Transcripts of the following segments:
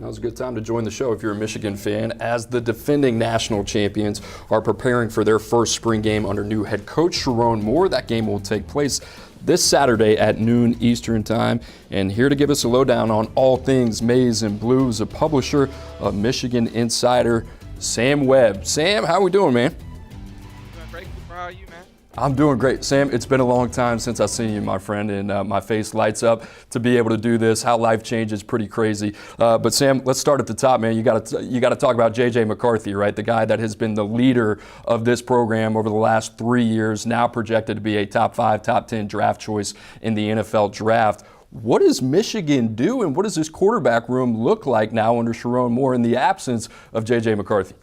Now's a good time to join the show if you're a Michigan fan, as the defending national champions are preparing for their first spring game under new head coach Sherrone Moore. That game will take place this Saturday at noon Eastern Time. And here to give us a lowdown on all things maize and blues, a publisher of Michigan Insider, Sam Webb. Sam, how we doing, man? Doing great. How are you, man? I'm doing great. Sam, it's been a long time since I've seen you, my friend, and my face lights up to be able to do this. How life changes, pretty crazy. But Sam, let's start at the top, man. You got to talk about J.J. McCarthy, right? The guy that has been the leader of this program over the last 3 years, now projected to be a top 5, top 10 draft choice in the NFL draft. What does Michigan do, and what does this quarterback room look like now under Sherrone Moore in the absence of J.J. McCarthy?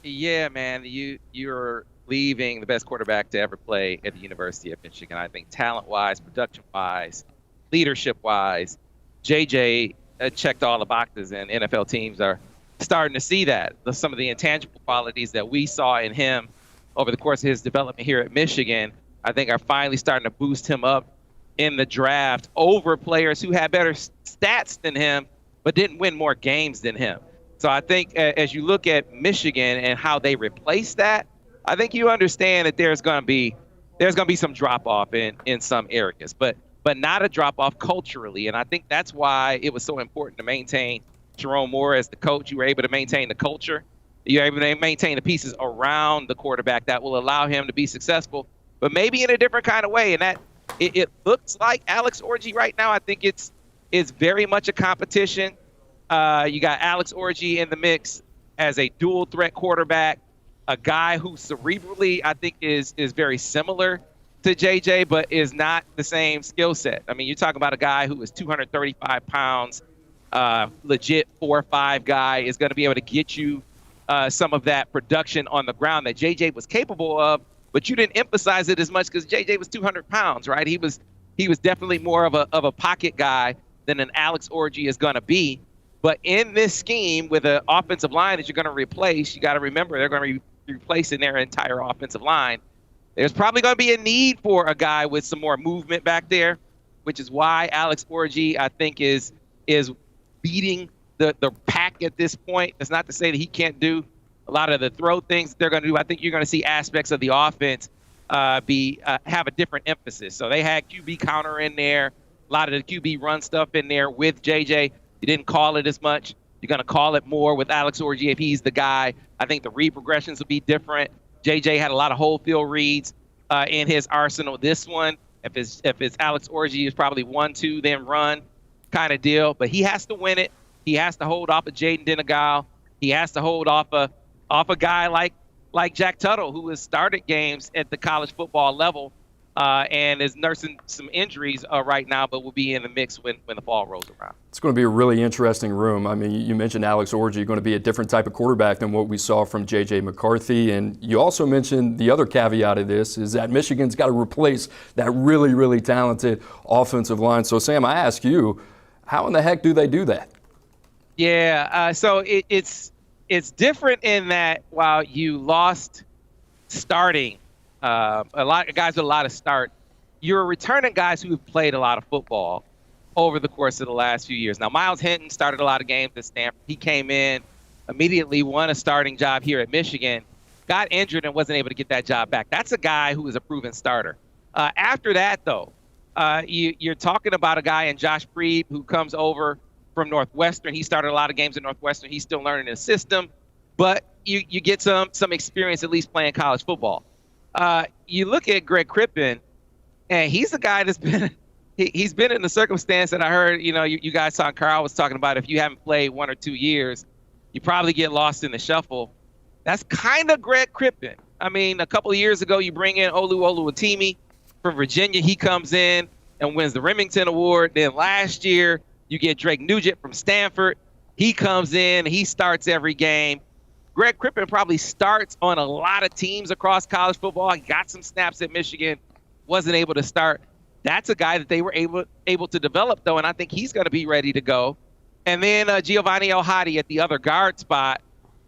Yeah, man, you're leaving the best quarterback to ever play at the University of Michigan. I think talent-wise, production-wise, leadership-wise, JJ checked all the boxes, and NFL teams are starting to see that. Some of the intangible qualities that we saw in him over the course of his development here at Michigan, I think are finally starting to boost him up in the draft over players who had better stats than him but didn't win more games than him. So I think as you look at Michigan and how they replace that, I think you understand that there's going to be some drop off in some areas, but not a drop off culturally. And I think that's why it was so important to maintain Sherrone Moore as the coach. You were able to maintain the culture. You were able to maintain the pieces around the quarterback that will allow him to be successful, but maybe in a different kind of way. And that it looks like Alex Orji right now. I think it's very much a competition. You got Alex Orji in the mix as a dual threat quarterback. A guy who cerebrally, I think, is very similar to JJ, but is not the same skill set. I mean, you're talking about a guy who is 235 pounds, legit 4-5 guy, is going to be able to get you some of that production on the ground that JJ was capable of, but you didn't emphasize it as much because JJ was 200 pounds, right? He was definitely more of a pocket guy than an Alex Orji is going to be. But in this scheme with an offensive line that you're going to replace, you got to remember they're going to replacing their entire offensive line. There's probably going to be a need for a guy with some more movement back there, which is why Alex Orji, I think, is beating the pack at this point. That's not to say that he can't do a lot of the throw things that they're going to do. I think you're going to see aspects of the offense have a different emphasis. So they had QB counter in there, a lot of the QB run stuff in there with JJ. You didn't call it as much. You're going to call it more with Alex Orji if he's the guy. I think the read progressions will be different. JJ had a lot of whole field reads in his arsenal. This one, if it's Alex Orji, is probably 1-2, then run kind of deal. But he has to win it. He has to hold off of Jaden Denegal. He has to hold off a guy like Jack Tuttle, who has started games at the college football level and is nursing some injuries right now, but will be in the mix when the fall rolls around. It's going to be a really interesting room. I mean, you mentioned Alex Orji going to be a different type of quarterback than what we saw from J.J. McCarthy. And you also mentioned the other caveat of this is that Michigan's got to replace that really, really talented offensive line. So, Sam, I ask you, how in the heck do they do that? Yeah, so it's different in that while you lost starting a lot of guys with a lot of start, you're returning guys who have played a lot of football over the course of the last few years. Now, Miles Hinton started a lot of games at Stanford. He came in, immediately won a starting job here at Michigan, got injured and wasn't able to get that job back. That's a guy who is a proven starter. After that, though, you're talking about a guy in Josh Freed who comes over from Northwestern. He started a lot of games at Northwestern. He's still learning the system, but you get some experience at least playing college football. You look at Greg Crippen, and he's a guy that's been he's been in the circumstance that I heard, you guys talking, Carl was talking about, if you haven't played 1 or 2 years, you probably get lost in the shuffle. That's kind of Greg Crippen. I mean, a couple of years ago, you bring in Olu Oluwatimi from Virginia. He comes in and wins the Remington Award. Then last year, you get Drake Nugent from Stanford. He comes in, he starts every game. Greg Crippen probably starts on a lot of teams across college football. He got some snaps at Michigan, wasn't able to start. That's a guy that they were able to develop, though, and I think he's going to be ready to go. And then Giovanni El-Hadi at the other guard spot.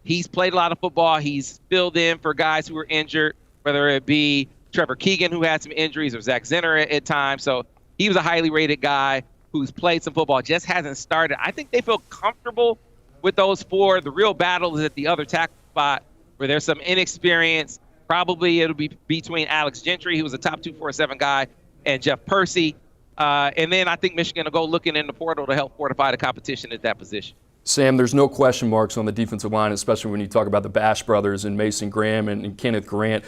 He's played a lot of football. He's filled in for guys who were injured, whether it be Trevor Keegan, who had some injuries, or Zach Zinner at times. So he was a highly rated guy who's played some football, just hasn't started. I think they feel comfortable with those four, the real battle is at the other tackle spot where there's some inexperience. Probably it'll be between Alex Gentry, who was a top 247 guy, and Jeff Percy. And then I think Michigan will go looking in the portal to help fortify the competition at that position. Sam, there's no question marks on the defensive line, especially when you talk about the Bash brothers and Mason Graham and Kenneth Grant.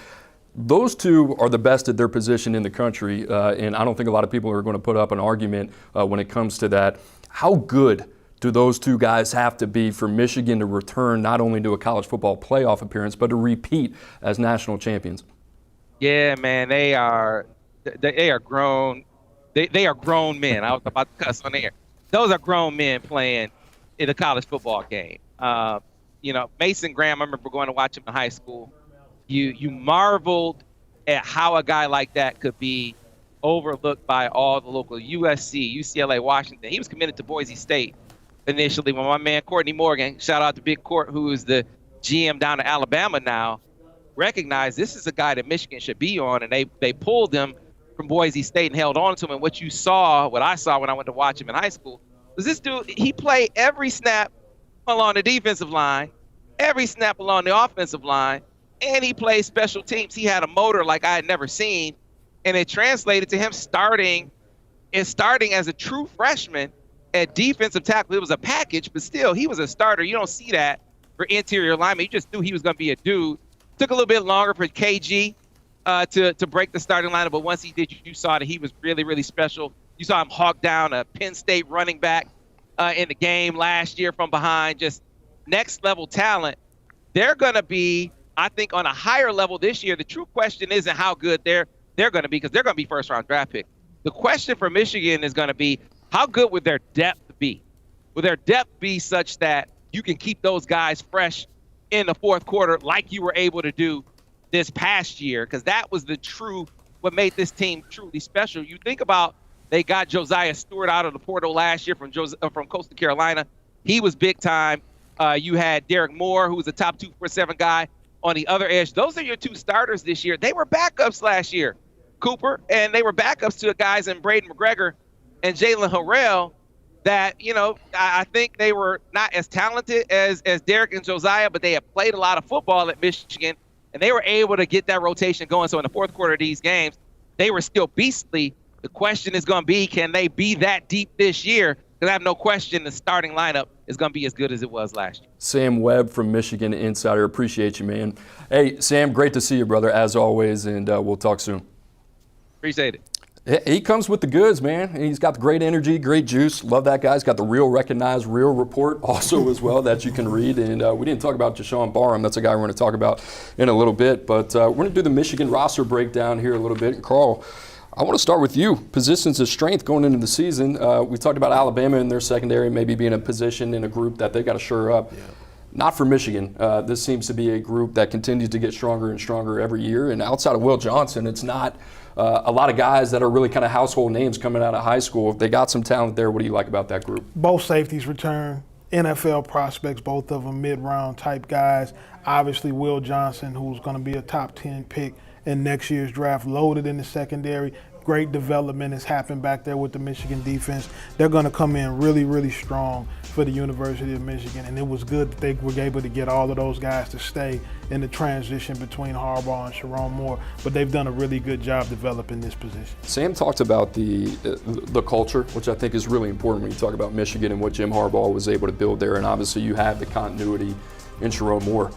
Those two are the best at their position in the country, and I don't think a lot of people are going to put up an argument when it comes to that. How good do those two guys have to be for Michigan to return not only to a college football playoff appearance, but to repeat as national champions? Yeah, man, they are grown. They are grown men. I was about to cuss on air. Those are grown men playing in a college football game. Mason Graham, I remember going to watch him in high school. You marveled at how a guy like that could be overlooked by all the local USC, UCLA, Washington. He was committed to Boise State initially when my man Courtney Morgan, shout out to Big Court, who is the GM down in Alabama now, recognized this is a guy that Michigan should be on, and they pulled him from Boise State and held on to him. And what I saw when I went to watch him in high school, was this dude, he played every snap along the defensive line, every snap along the offensive line, and he played special teams. He had a motor like I had never seen, and it translated to him starting as a true freshman at defensive tackle. It was a package, but still, he was a starter. You don't see that for interior linemen. You just knew he was going to be a dude. Took a little bit longer for KG to break the starting lineup, but once he did, you saw that he was really, really special. You saw him hawk down a Penn State running back in the game last year from behind. Just next level talent. They're going to be, I think, on a higher level this year. The true question isn't how good they're going to be, because they're going to be first round draft pick. The question for Michigan is going to be, how good would their depth be? Would their depth be such that you can keep those guys fresh in the fourth quarter like you were able to do this past year? Because that was what made this team truly special. You think about, they got Josiah Stewart out of the portal last year from Coastal Carolina. He was big time. You had Derek Moore, who was a top 247 guy on the other edge. Those are your two starters this year. They were backups last year, Cooper, and they were backups to guys in Braden McGregor and Jalen Harrell that, I think they were not as talented as Derek and Josiah, but they have played a lot of football at Michigan, and they were able to get that rotation going. So in the fourth quarter of these games, they were still beastly. The question is going to be, can they be that deep this year? Because I have no question the starting lineup is going to be as good as it was last year. Sam Webb from Michigan Insider. Appreciate you, man. Hey, Sam, great to see you, brother, as always, and we'll talk soon. Appreciate it. He comes with the goods, man. He's got the great energy, great juice. Love that guy. He's got the real recognized, real report also as well that you can read. And we didn't talk about Jashawn Barham. That's a guy we're going to talk about in a little bit. But we're going to do the Michigan roster breakdown here a little bit. And Carl, I want to start with you. Positions of strength going into the season. We talked about Alabama in their secondary maybe being a position in a group that they got to shore up. Yeah. Not for Michigan. This seems to be a group that continues to get stronger and stronger every year. And outside of Will Johnson, it's not a lot of guys that are really kind of household names coming out of high school. If they got some talent there, what do you like about that group? Both safeties return. NFL prospects, both of them mid-round type guys. Obviously, Will Johnson, who's going to be a top 10 pick in next year's draft, loaded in the secondary. Great development has happened back there with the Michigan defense. They're going to come in really, really strong for the University of Michigan, and it was good that they were able to get all of those guys to stay in the transition between Harbaugh and Sharon Moore, but they've done a really good job developing this position. Sam talked about the culture, which I think is really important when you talk about Michigan and what Jim Harbaugh was able to build there, and obviously you have the continuity in Sharon Moore.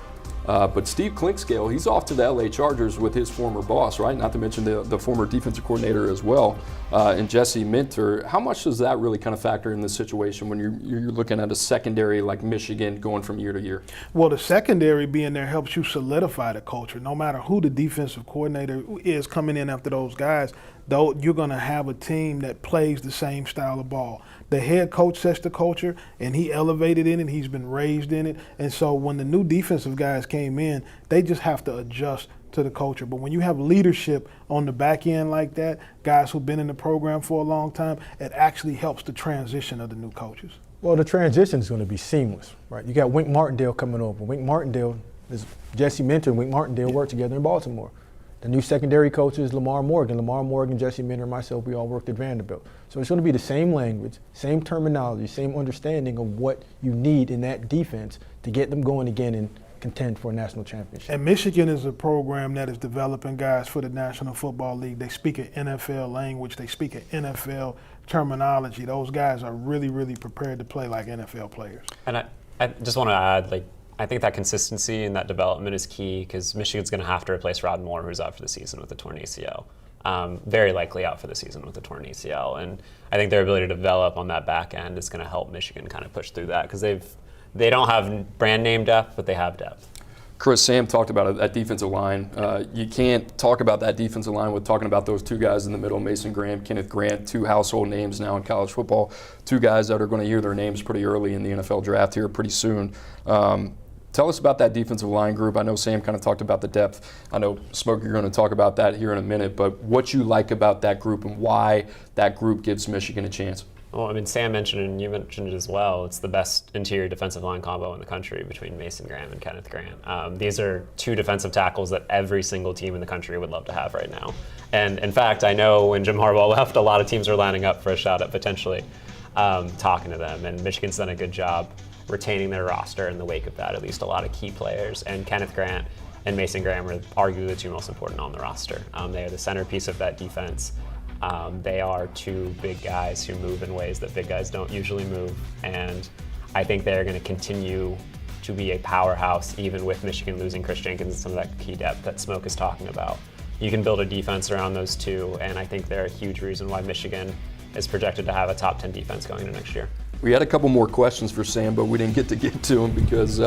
But Steve Clinkscale, he's off to the LA Chargers with his former boss, right? Not to mention the former defensive coordinator as well, and Jesse Minter. How much does that really kind of factor in this situation when you're looking at a secondary like Michigan going from year to year? Well, the secondary being there helps you solidify the culture. No matter who the defensive coordinator is coming in after those guys, though, you're going to have a team that plays the same style of ball. The head coach sets the culture, and he elevated in it. He's been raised in it. And so when the new defensive guys came in, they just have to adjust to the culture. But when you have leadership on the back end like that, guys who've been in the program for a long time, it actually helps the transition of the new coaches. Well, the transition is going to be seamless, right? You got Wink Martindale coming over. Wink Martindale is Jesse Minter and Wink Martindale work together in Baltimore. The new secondary coach is Lamar Morgan. Lamar Morgan, Jesse Minter, myself, we all worked at Vanderbilt. So it's going to be the same language, same terminology, same understanding of what you need in that defense to get them going again and contend for a national championship. And Michigan is a program that is developing guys for the National Football League. They speak an NFL language. They speak an NFL terminology. Those guys are really, really prepared to play like NFL players. And I just want to add, I think that consistency and that development is key because Michigan's going to have to replace Rod Moore, who's out for the season with a torn ACL. Very likely out for the season with a torn ACL. And I think their ability to develop on that back end is going to help Michigan kind of push through that because they don't have brand name depth, but they have depth. Chris, Sam talked about it, that defensive line. You can't talk about that defensive line with talking about those two guys in the middle, Mason Graham, Kenneth Grant, two household names now in college football, two guys that are going to hear their names pretty early in the NFL draft here pretty soon. Tell us about that defensive line group. I know Sam kind of talked about the depth. I know, Smoke, you're going to talk about that here in a minute, but what you like about that group and why that group gives Michigan a chance. Well, I mean, Sam mentioned it and you mentioned it as well. It's the best interior defensive line combo in the country between Mason Graham and Kenneth Grant. These are two defensive tackles that every single team in the country would love to have right now. And in fact, I know when Jim Harbaugh left, a lot of teams were lining up for a shot at potentially talking to them. And Michigan's done a good job retaining their roster in the wake of that, at least a lot of key players. And Kenneth Grant and Mason Graham are arguably the two most important on the roster. They are the centerpiece of that defense. They are two big guys who move in ways that big guys don't usually move. And I think they're going to continue to be a powerhouse even with Michigan losing Chris Jenkins and some of that key depth that Smoke is talking about. You can build a defense around those two, and I think they're a huge reason why Michigan is projected to have a top 10 defense going into next year. We had a couple more questions for Sam, but we didn't get to him because,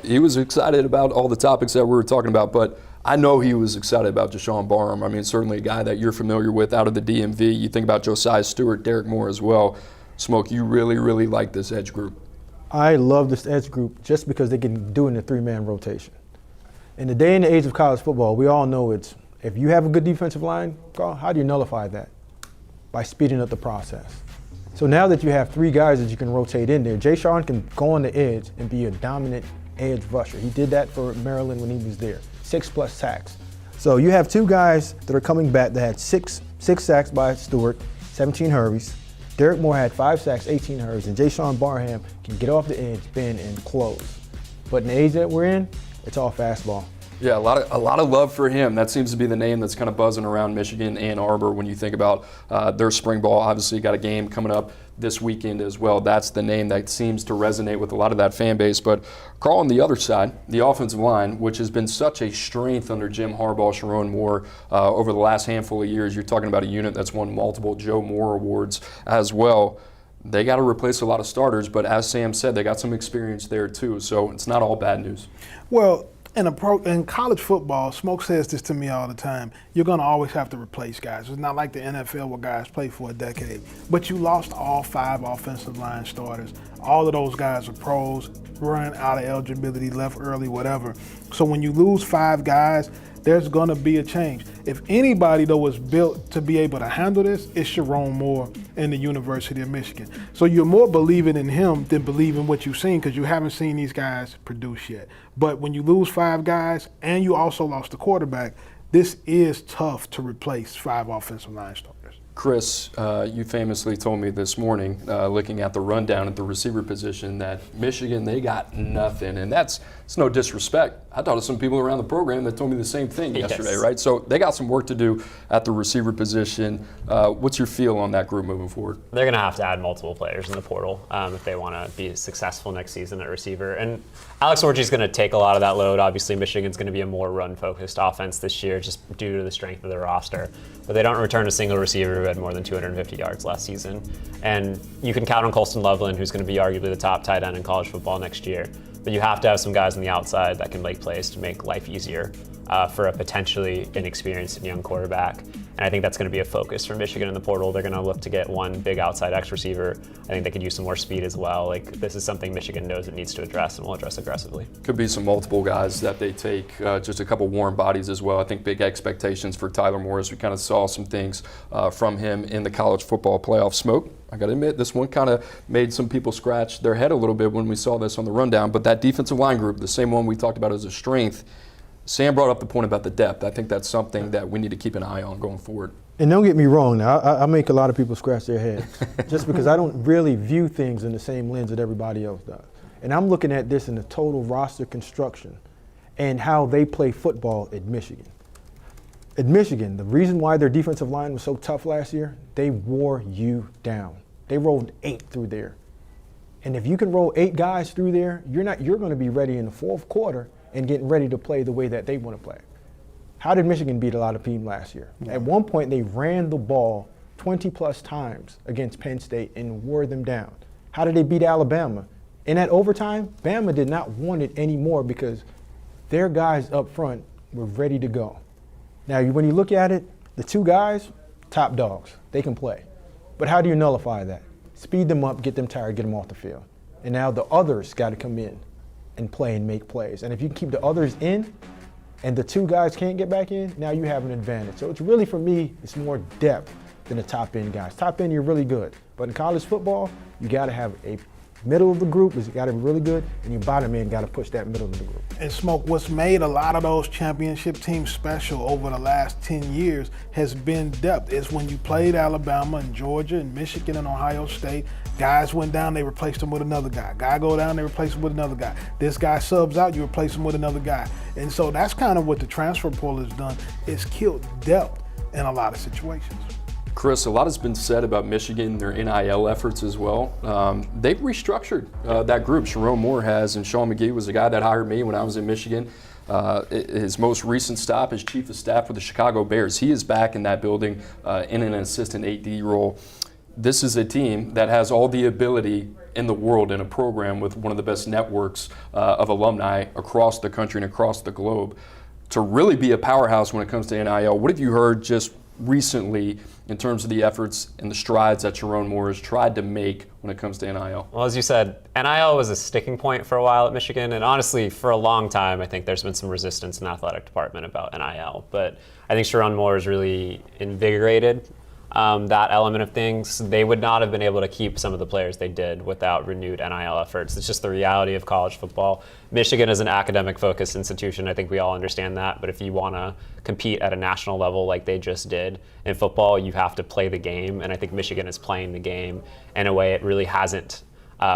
he was excited about all the topics that we were talking about, but I know he was excited about Deshaun Barham. I mean, certainly a guy that you're familiar with out of the DMV. You think about Josiah Stewart, Derek Moore as well. Smoke, you really, really like this edge group. I love this edge group just because they can do it in a three-man rotation. In the day and the age of college football, we all know it's, if you have a good defensive line, Carl, how do you nullify that? By speeding up the process. So now that you have three guys that you can rotate in there, Jay Sean can go on the edge and be a dominant edge rusher. He did that for Maryland when he was there, 6+ sacks. So you have two guys that are coming back that had six sacks by Stewart, 17 hurries. Derek Moore had 5 sacks, 18 hurries, and Jay Sean Barham can get off the edge, bend, and close. But in the age that we're in, it's all fastball. Yeah, a lot of love for him. That seems to be the name that's kind of buzzing around Michigan, Ann Arbor when you think about their spring ball. Obviously, got a game coming up this weekend as well. That's the name that seems to resonate with a lot of that fan base. But Carl, on the other side, the offensive line, which has been such a strength under Jim Harbaugh, Sharon Moore over the last handful of years. You're talking about a unit that's won multiple Joe Moore awards as well. They got to replace a lot of starters, but as Sam said, they got some experience there too. So it's not all bad news. Well, in college football, Smoke says this to me all the time, you're going to always have to replace guys. It's not like the NFL where guys play for a decade. But you lost all 5 offensive line starters. All of those guys are pros, run out of eligibility, left early, whatever. So when you lose 5 guys, there's going to be a change. If anybody, though, was built to be able to handle this, it's Sharon Moore in the University of Michigan. So you're more believing in him than believing what you've seen because you haven't seen these guys produce yet. But when you lose 5 guys and you also lost the quarterback, this is tough to replace 5 offensive line starters. Chris, you famously told me this morning, looking at the rundown at the receiver position, that Michigan, they got nothing. And it's no disrespect. I talked to some people around the program that told me the same thing yesterday, right? So they got some work to do at the receiver position. What's your feel on that group moving forward? They're going to have to add multiple players in the portal if they want to be successful next season at receiver. And Alex Orji's going to take a lot of that load. Obviously, Michigan's going to be a more run-focused offense this year just due to the strength of their roster. But they don't return a single receiver who had more than 250 yards last season. And you can count on Colston Loveland, who's going to be arguably the top tight end in college football next year. But you have to have some guys on the outside that can make plays to make life easier for a potentially inexperienced and young quarterback. And I think that's going to be a focus for Michigan in the portal. They're going to look to get one big outside X receiver. I think they could use some more speed as well. This is something Michigan knows it needs to address and will address aggressively. Could be some multiple guys that they take, just a couple warm bodies as well. I think big expectations for Tyler Morris. We kind of saw some things from him in the college football playoff. Smoke, I got to admit, this one kind of made some people scratch their head a little bit when we saw this on the rundown. But that defensive line group, the same one we talked about as a strength, Sam brought up the point about the depth. I think that's something that we need to keep an eye on going forward. And don't get me wrong now, I make a lot of people scratch their heads just because I don't really view things in the same lens that everybody else does. And I'm looking at this in the total roster construction and how they play football at Michigan. At Michigan, the reason why their defensive line was so tough last year, they wore you down. They rolled 8 through there. And if you can roll 8 guys through there, you're going to be ready in the fourth quarter and getting ready to play the way that they want to play. How did Michigan beat a lot of teams last year? At one point, they ran the ball 20-plus times against Penn State and wore them down. How did they beat Alabama? In that overtime, Bama did not want it anymore because their guys up front were ready to go. Now, when you look at it, the 2 guys, top dogs. They can play. But how do you nullify that? Speed them up, get them tired, get them off the field. And now the others got to come in and play and make plays. And if you keep the others in and the 2 guys can't get back in, now you have an advantage. So it's really, for me, it's more depth than the top end guys. Top end, you're really good. But in college football, you got to have a middle of the group is got to be really good, and your bottom end got to push that middle of the group. And Smoke, what's made a lot of those championship teams special over the last 10 years has been depth. It's when you played Alabama and Georgia and Michigan and Ohio State, guys went down, they replaced them with another guy. Guy go down, they replace him with another guy. This guy subs out, you replace him with another guy. And so that's kind of what the transfer portal has done. It's killed depth in a lot of situations. Chris, a lot has been said about Michigan, their NIL efforts as well. They've restructured that group. Sharon Moore has, and Sean McGee was the guy that hired me when I was in Michigan. His most recent stop as chief of staff for the Chicago Bears. He is back in that building in an assistant AD role. This is a team that has all the ability in the world in a program with one of the best networks of alumni across the country and across the globe to really be a powerhouse when it comes to NIL. What have you heard just recently in terms of the efforts and the strides that Sharon Moore has tried to make when it comes to NIL? Well, as you said, NIL was a sticking point for a while at Michigan, and honestly, for a long time, I think there's been some resistance in the athletic department about NIL. But I think Sharon Moore has really invigorated that element of things. They would not have been able to keep some of the players they did without renewed NIL efforts. It's just the reality of college football. Michigan is an academic-focused institution. I think we all understand that. But if you want to compete at a national level like they just did in football, you have to play the game. And I think Michigan is playing the game in a way it really hasn't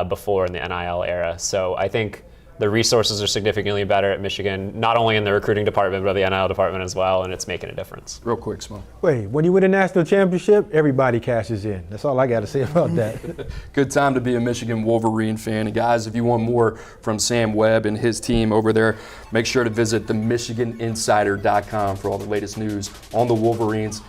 before in the NIL era. So I think the resources are significantly better at Michigan, not only in the recruiting department, but the NIL department as well, and it's making a difference. Real quick, Smo. Wait, when you win a national championship, everybody cashes in. That's all I got to say about that. Good time to be a Michigan Wolverine fan. And guys, if you want more from Sam Webb and his team over there, make sure to visit themichiganinsider.com for all the latest news on the Wolverines